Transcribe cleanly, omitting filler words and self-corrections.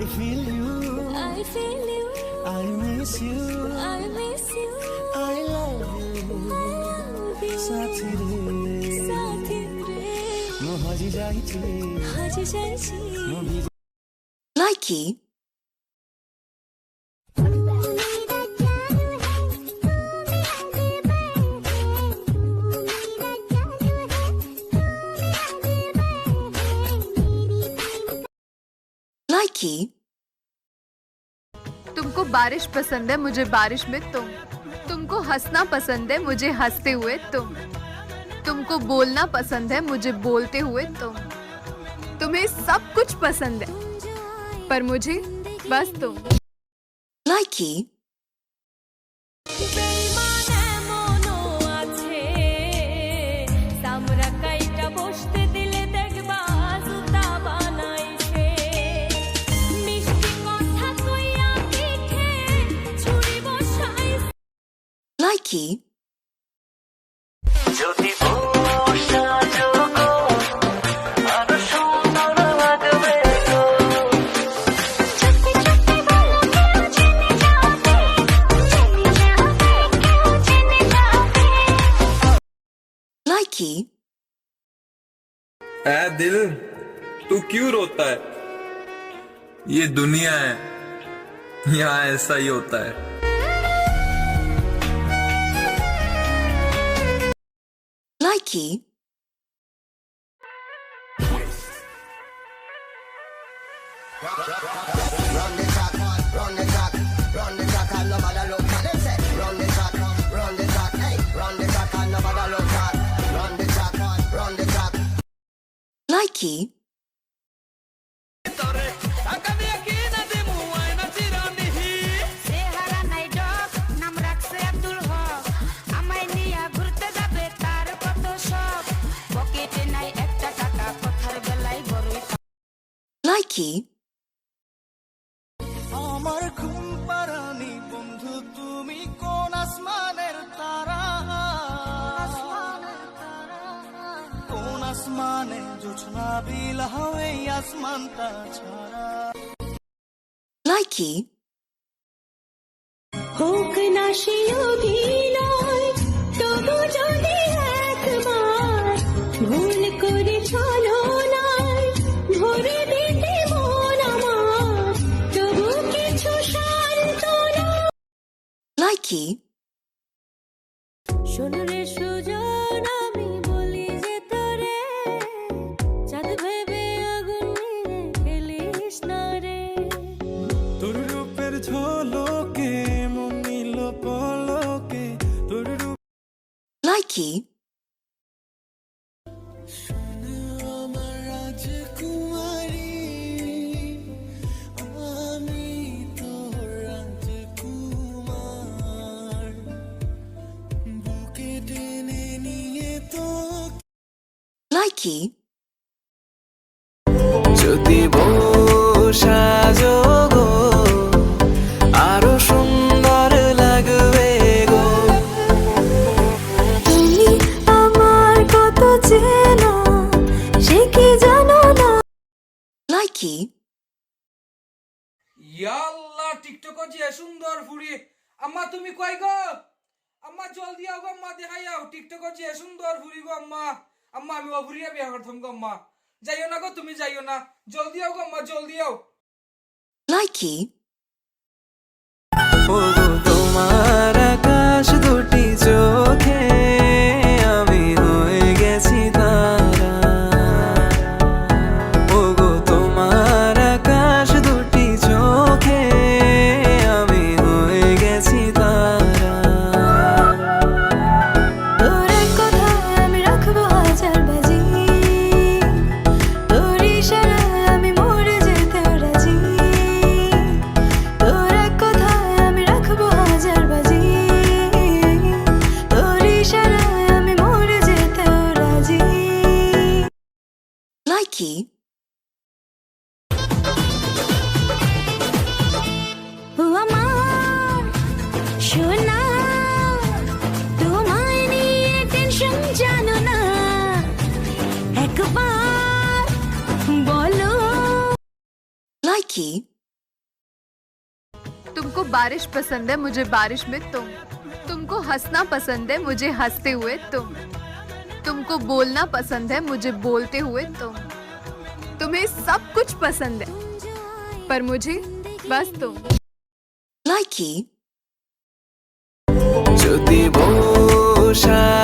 I feel you, I feel you, I miss you, I miss you, I love you, I love you. साथी रे साथी रे म हजी जाइछि हजी जाइछि म भिज Likey. Likey. तुमको बारिश पसंद है, मुझे बारिश में तुमको हंसना पसंद है, मुझे हंसते हुए तुमको बोलना पसंद है, मुझे बोलते हुए तुम्हें सब कुछ पसंद है, पर मुझे बस तुम। Likey. বেইমানে মনো আছে সামরা কাইটা বসতে দিলে দেখবা জুতা বানাইছে মিষ্টি কথা কইয়া পিঠে ছুরি বসাই Likey. যদি বর্ষা যোগ আর সুন্দর লাগবে গো ছোট্ট ছোট্ট বলো কেউ জেনে যাবে কেউ জেনে যাবে Likey. ऐ दिल तू क्यों रोता है? ये दुनिया है, यहाँ ऐसा ही होता है। Likey. Run the track, run the track, run the track, and nobody look at them say. Run the track, hey, run the track, and nobody look at. Run the track, run the track. Likey. চেহারা নাই doc নাম রাখছে আব্দুল হক আমায় নিয়া ঘুরতে যাবে তার কত শখ পকেটে নাই একটা টাকা কথার বেলায় বড়ই Likey. আমার ঘুম পারানি বন্ধু তুমি কোন আসমানের তারা কোন আসমানে জোছনা বিলাও এই আসমানটা ছাড়া Likey. হোক না সে অভিনয় তবু যদি একবার ভুল করে চলো না ভরে দিতে মন আমার তবু কিছু সান্ত্বনা Likey. শোনো রে সুজন আমি বলি যে তোরে চাঁদ ভেবে আগুন নিয়ে খেলিস না রে তোর রূপের ঝলকে মন নিল পলকে তোর রূপ Likey. আমার রাজকুমারী আমি তোর রাজকুমার বুকে টেনে নিয়ে তো Likey. যদি বসা যোগো আরো সুন্দর লাগবে গো তুমি আমার কত চেনা সে কি জানো না Likey. ইয়াল্লাহ টিকটক যে সুন্দর ফুরি আম্মা তুমি কই গো আম্মা জলদি আও গো আম্মা দেখাই আও টিকটক যে সুন্দর ফুরি গো আম্মা আম্মা আমি ও ফুরিয়া বিয়া করতাম গো আম্মা যাইও না গো তুমি যাইও না জলদি আও গো আম্মা জলদি আও Likey. ওগো তোমার আকাশ দুটি চোখে আমি হয়ে গেছি তারা ওগো তোমার আকাশ দুটি চোখে আমি হয়ে গেছি তারা তোর এক কথায় আমি রাখবো হাজার বাজি তোর ইশারায় আমি মরে যেতে রাজি তোর এক কথায় আমি রাখবো হাজার বাজি তোর ইশারায় আমি মরে যেতে রাজি Likey. ও আমার সোনা তোমায় নিয়ে টেনশন জানো না একবার বলো Likey. बारिश पसंद है मुझे बारिश में तुमको हंसना पसंद है मुझे हंसते हुए तुमको बोलना पसंद है मुझे बोलते हुए तुम्हें सब कुछ पसंद है पर मुझे बस तुम। Likey. যদি বসা